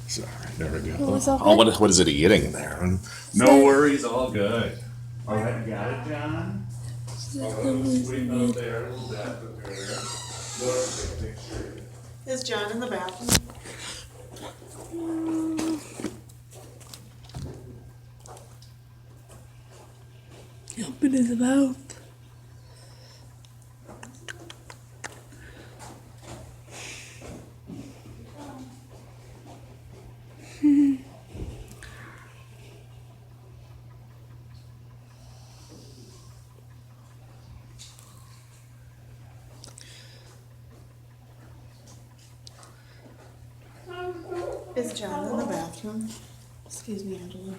Sorry, there we go. Oh, it's all Oh, good? what is it eating there? No worries, all good. All right, you got it, John? Sweeten up there a little bit. Is John in the bathroom? Open his mouth. Is John in the bathroom? Excuse me, Angela.